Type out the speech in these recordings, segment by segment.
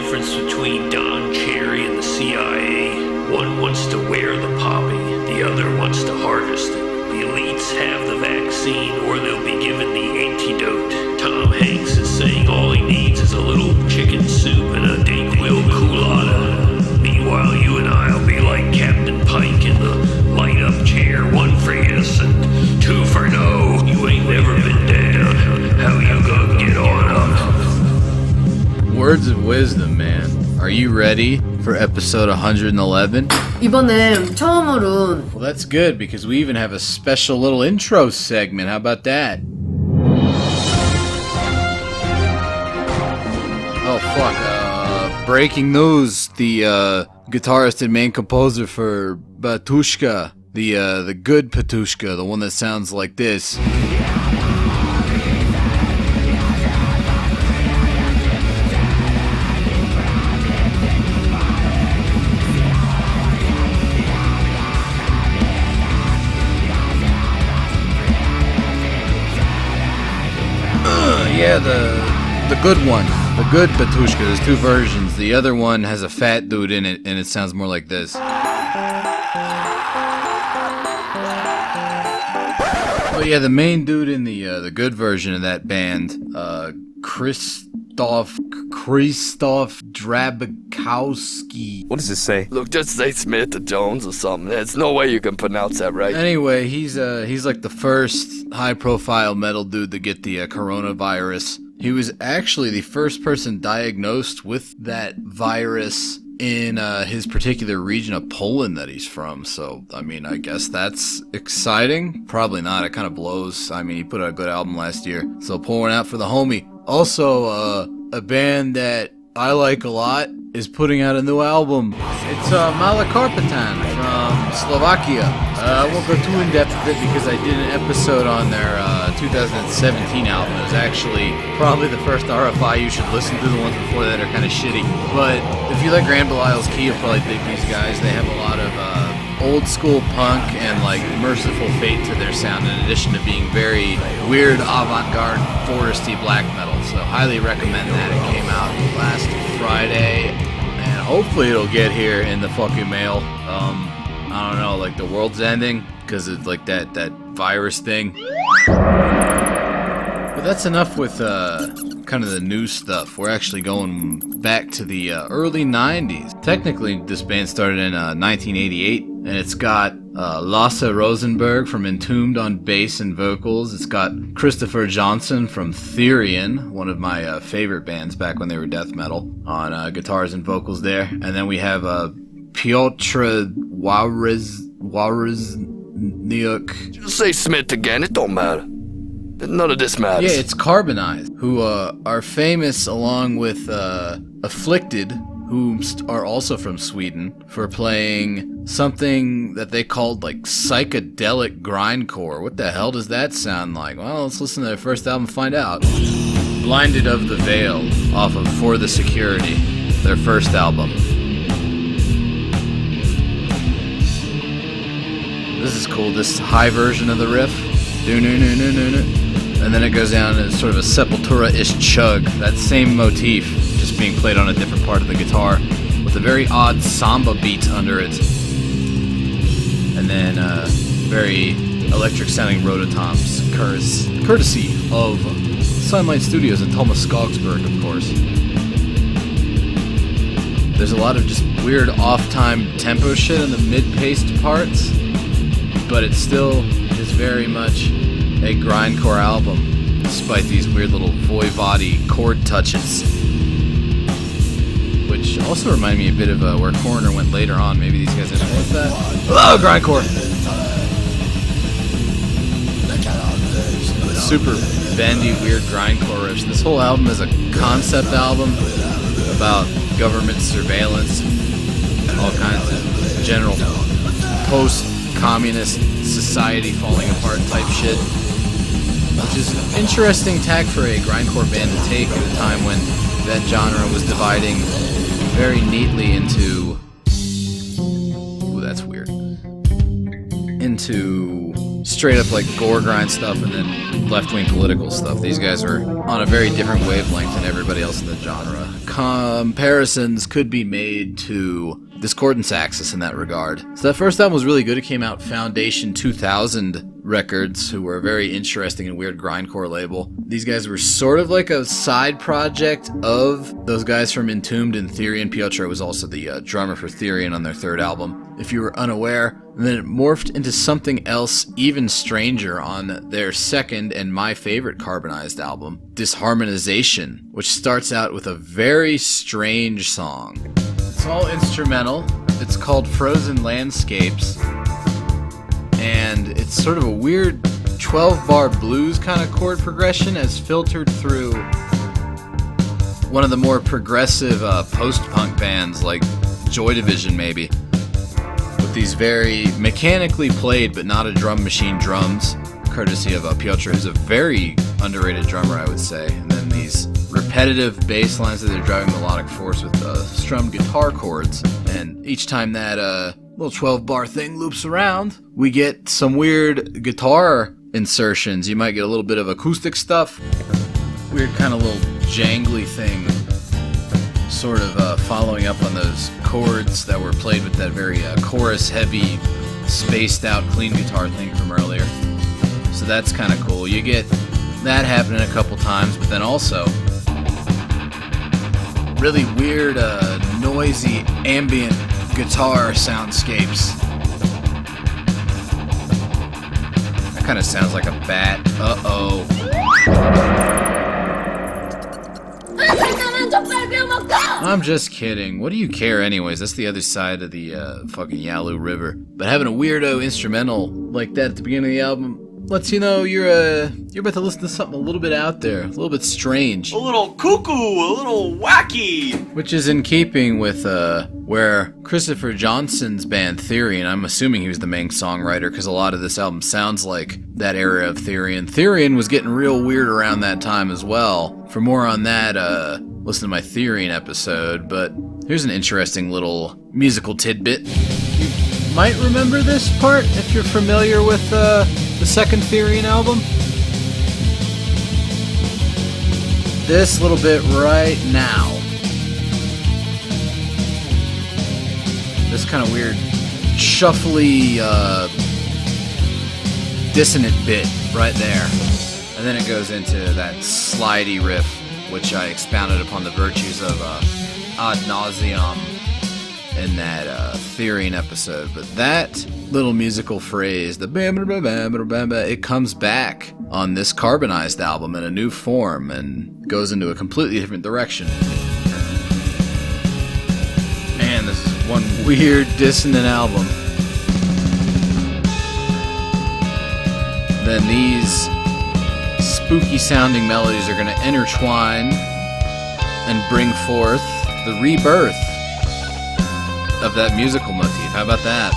difference between Don Cherry and the CIA. One wants to wear the poppy, the other wants to harvest it. The elites have the vaccine or they'll be given the antidote. Tom Hanks is saying all he needs is a little chicken soup and a Dayquil Coolada. Meanwhile, you and I'll be like Captain Pike in the light-up chair. One for yes and two for no. You ain't never been down. How you gonna get on up? Words of wisdom, man. Are you ready for episode 111? 이번엔 처음으로. Well, that's good because we even have a special little intro segment. How about that? Oh, fuck. Breaking news. The guitarist and main composer for Batushka, the good Patushka, the one that sounds like this. Yeah, the good one. The good Batushka. There's two versions. The other one has a fat dude in it, and it sounds more like this. But yeah, the main dude in the good version of that band, Krzysztof Drabkowski. What does this say? Look, just say Smith or Jones or something. There's no way you can pronounce that right. Anyway, he's like the first high-profile metal dude to get the coronavirus. He was actually the first person diagnosed with that virus in his particular region of Poland that he's from. So, I mean, I guess that's exciting. Probably not. It kind of blows. I mean, he put out a good album last year. So, pouring out for the homie. Also, a band that I like a lot is putting out a new album. It's Malakarpatan from Slovakia. I won't go too in-depth with it because I did an episode on their 2017 album. It was actually probably the first RFI you should listen to. The ones before that are kind of shitty. But if you like Grand Belial's Key, you'll probably dig these guys. They have a lot of old school punk and like Merciful Fate to their sound, in addition to being very weird avant-garde foresty black metal. So highly recommend that. It came out last Friday, and hopefully it'll get here in the fucking mail. I don't know, like the world's ending because it's like that virus thing. But that's enough with kind of the new stuff. We're actually going back to the early 90s. Technically, this band started in 1988, and it's got Lasse Rosenberg from Entombed on bass and vocals. It's got Christopher Johnson from Therion, one of my favorite bands back when they were death metal, on guitars and vocals there. And then we have Piotr Wawrzyniuk. Just say Smith again, it don't matter. None of this matters. Yeah, it's Carbonized, who are famous along with Afflicted, who are also from Sweden, for playing something that they called like psychedelic grindcore. What the hell does that sound like? Well, let's listen to their first album and find out. Blinded of the Veil, off of For the Security, their first album. This is cool, this high version of the riff. And then it goes down in sort of a Sepultura-ish chug. That same motif, just being played on a different part of the guitar, with a very odd samba beat under it. And then very electric-sounding rototoms, courtesy of Sunlight Studios in Thomas Skogsberg, of course. There's a lot of just weird off-time tempo shit in the mid-paced parts, but it still is very much a grindcore album, despite these weird little voivody chord touches, which also remind me a bit of where Coroner went later on. Maybe these guys influenced that. Hello, grindcore! Super bendy, weird grindcore riffs. This whole album is a concept album about government surveillance, all kinds of general post-communist society falling apart type shit, which is an interesting tack for a grindcore band to take at a time when that genre was dividing very neatly into... Ooh, that's weird. Into straight up like gore grind stuff and then left-wing political stuff. These guys are on a very different wavelength than everybody else in the genre. Comparisons could be made to Discordance Axis in that regard. So that first album was really good. It came out Foundation 2000 Records, who were a very interesting and weird grindcore label. These guys were sort of like a side project of those guys from Entombed and Therion. Piotr was also the drummer for Therion on their third album, if you were unaware. And then it morphed into something else even stranger on their second and my favorite Carbonized album, Disharmonization, which starts out with a very strange song. It's all instrumental. It's called Frozen Landscapes. And it's sort of a weird 12-bar blues kind of chord progression as filtered through one of the more progressive post-punk bands like Joy Division maybe, with these very mechanically played but not a drum machine drums, courtesy of Piotr, who's a very underrated drummer, I would say. And then these repetitive bass lines that are driving melodic force with strummed guitar chords. And each time that little 12-bar thing loops around, we get some weird guitar insertions. You might get a little bit of acoustic stuff, weird kind of little jangly thing, sort of following up on those chords that were played with that very chorus-heavy, spaced-out clean guitar thing from earlier. So that's kind of cool. You get that happening a couple times, but then also really weird, noisy, ambient guitar soundscapes. That kind of sounds like a bat. Uh-oh. I'm just kidding. What do you care anyways? That's the other side of the fucking Yalu River. But having a weirdo instrumental like that at the beginning of the album lets you know you're about to listen to something a little bit out there, a little bit strange. A little cuckoo, a little wacky. Which is in keeping with where Christopher Johnson's band Therion, I'm assuming he was the main songwriter because a lot of this album sounds like that era of Therion. Therion was getting real weird around that time as well. For more on that, listen to my Therion episode, but here's an interesting little musical tidbit. You might remember this part if you're familiar with the second Therion album. This little bit right now. This kind of weird, shuffly, dissonant bit right there. And then it goes into that slidey riff, which I expounded upon the virtues of ad nauseum in that Therion episode. But that little musical phrase, the it comes back on this Carbonized album in a new form and goes into a completely different direction. Man, this is one weird dissonant album. Then these spooky sounding melodies are going to intertwine and bring forth the rebirth of that musical motif. How about that?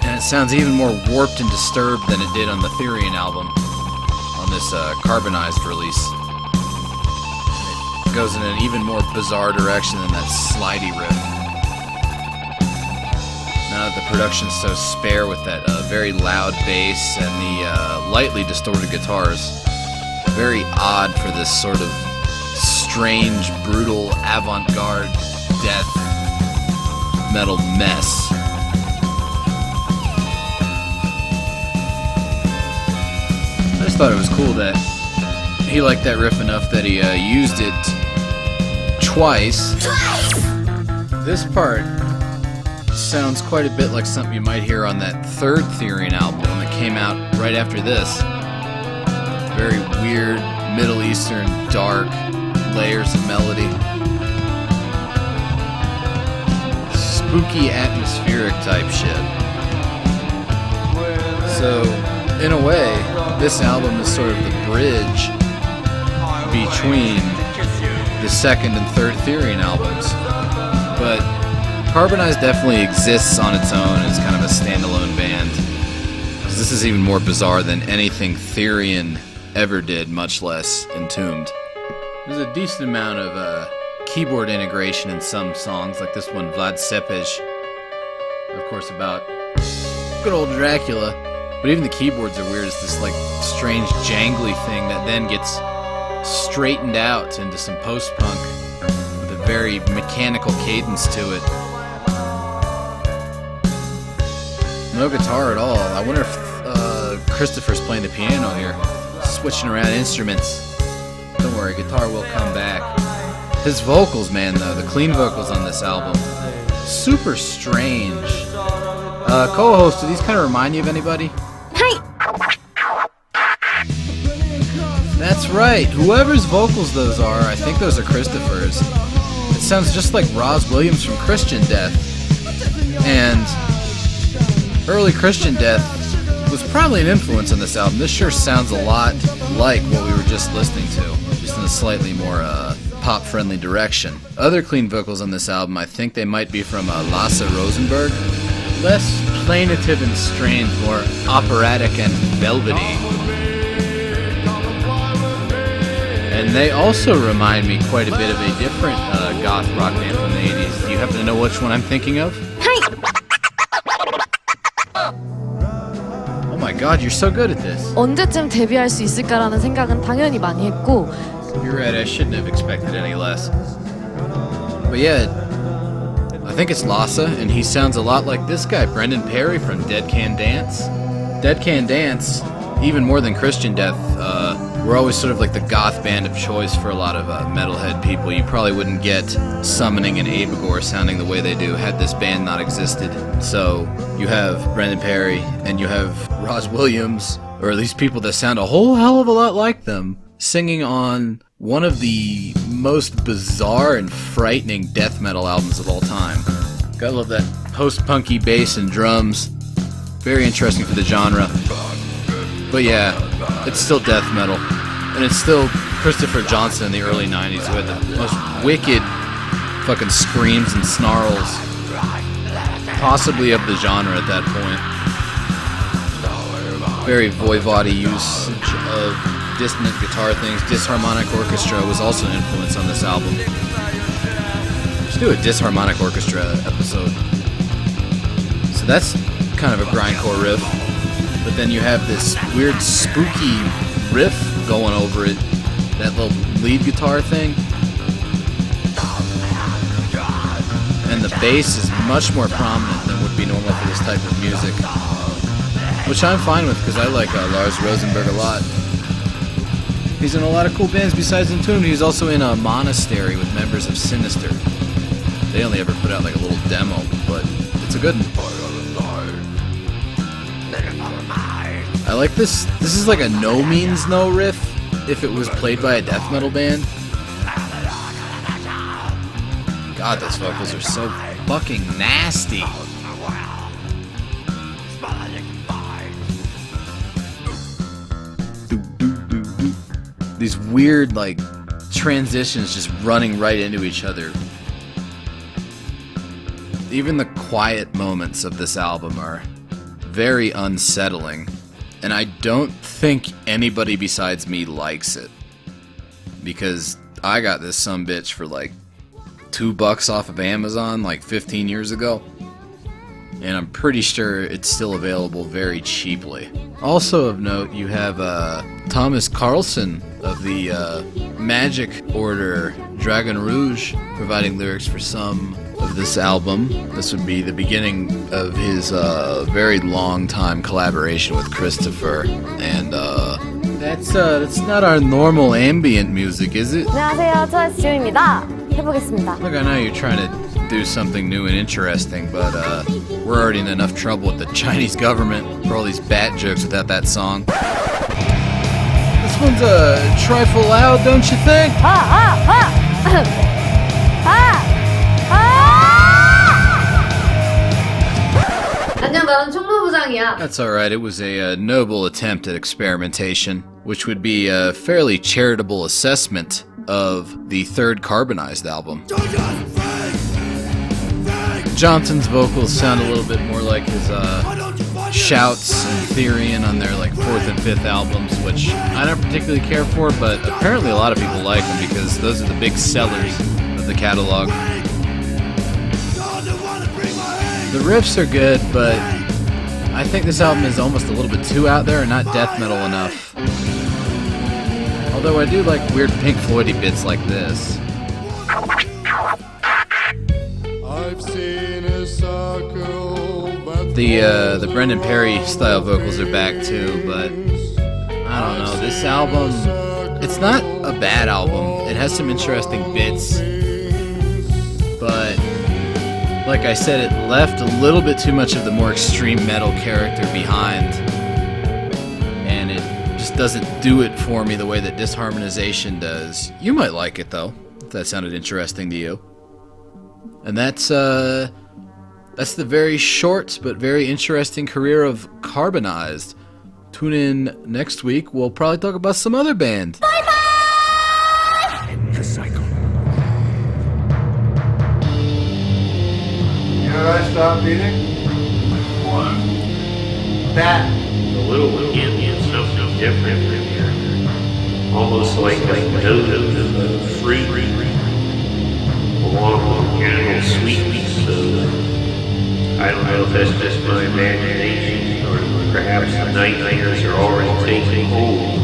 And it sounds even more warped and disturbed than it did on the Therion album, on this Carbonized release. It goes in an even more bizarre direction than that slidey riff. Now that the production's so spare with that very loud bass and the lightly distorted guitars, very odd for this sort of strange, brutal, avant-garde death metal mess. I just thought it was cool that he liked that riff enough that he used it twice. This part sounds quite a bit like something you might hear on that third Therion album that came out right after this. Very weird, Middle Eastern, dark layers of melody. Spooky, atmospheric type shit. So, in a way, this album is sort of the bridge between the second and third Therion albums. But Carbonized definitely exists on its own as kind of a standalone band. This is even more bizarre than anything Therion ever did, much less Entombed. There's a decent amount of keyboard integration in some songs, like this one, Vlad Cepej, of course, about good old Dracula. But even the keyboards are weird. It's this like strange jangly thing that then gets straightened out into some post-punk with a very mechanical cadence to it. No guitar at all. I wonder if Christopher's playing the piano here, switching around instruments. Don't worry, guitar will come back. His vocals, man, though, the clean vocals on this album, super strange. Co-host, do these kind of remind you of anybody? That's right. Whoever's vocals those are, I think those are Christopher's. It sounds just like Roz Williams from Christian Death. And early Christian Death was probably an influence on this album. This sure sounds a lot like what we were just listening to, just in a slightly more pop-friendly direction. Other clean vocals on this album, I think they might be from Lasse Rosenberg. Less plaintive and strained, more operatic and velvety. And they also remind me quite a bit of a different goth rock band from the 80s. Do you happen to know which one I'm thinking of? Oh my god, you're so good at this. 언제쯤 데뷔할 수 있을까라는 생각은 당연히 많이 했고. You're right, I shouldn't have expected any less. But yeah, I think it's Lasse, and he sounds a lot like this guy, Brendan Perry from Dead Can Dance. Dead Can Dance, even more than Christian Death, were always sort of like the goth band of choice for a lot of metalhead people. You probably wouldn't get Summoning and Abigor sounding the way they do had this band not existed. So you have Brendan Perry, and you have Roz Williams, or at least people that sound a whole hell of a lot like them, singing on one of the most bizarre and frightening death metal albums of all time. Gotta love that post-punky bass and drums. Very interesting for the genre. But yeah, it's still death metal. And it's still Christopher Johnson in the early 90s who had the most wicked fucking screams and snarls possibly of the genre at that point. Very voivody usage of dissonant guitar things. Disharmonic orchestra was also an influence on this album. Let's do a disharmonic orchestra episode. So that's kind of a grindcore riff. But then you have this weird spooky riff going over it, that little lead guitar thing. And the bass is much more prominent than would be normal for this type of music. Which I'm fine with because I like Lars Rosenberg a lot. He's in a lot of cool bands besides Entombed. He was also in a Monastery with members of Sinister. They only ever put out like a little demo, but it's a good one. I like this. This is like a No Means No riff if it was played by a death metal band. God, those vocals are so fucking nasty. These weird, like, transitions just running right into each other. Even the quiet moments of this album are very unsettling. And I don't think anybody besides me likes it. Because I got this sumbitch for like $2 off of Amazon like 15 years ago. And I'm pretty sure it's still available very cheaply. Also of note, you have Thomas Carlson of the Magic Order Dragon Rouge providing lyrics for some of this album. This would be the beginning of his very long time collaboration with Christopher. And that's not our normal ambient music, is it? 안녕하세요, 트와이스 지우입니다. 해보겠습니다. Look, I know you're trying to do something new and interesting, but we're already in enough trouble with the Chinese government for all these bat jokes without that song. This one's a trifle loud, don't you think? 안녕, 나는 총무부장이야. That's alright, it was a noble attempt at experimentation, which would be a fairly charitable assessment of the third Carbonized album. Johnson's vocals sound a little bit more like his shouts and Therion on their like 4th and 5th albums, which I don't particularly care for, but apparently a lot of people like them because those are the big sellers of the catalog. The riffs are good, but I think this album is almost a little bit too out there and not death metal enough. Although I do like weird Pink Floydy bits like this. I've seen a circle, but The Brendan Perry style vocals are back too, but I don't know. This album, it's not a bad album. It has some interesting bits, but like I said, it left a little bit too much of the more extreme metal character behind, and it just doesn't do it for me the way that Disharmonization does. You might like it though, if that sounded interesting to you. And that's the very short but very interesting career of Carbonized. Tune in next week. We'll probably talk about some other band. The cycle. you know what I stopped eating? What? That. The little one is something different from here. Almost like note of fruit, along with general sweetness. I don't know if that's just my imagination, or perhaps the nightmares are already taking hold.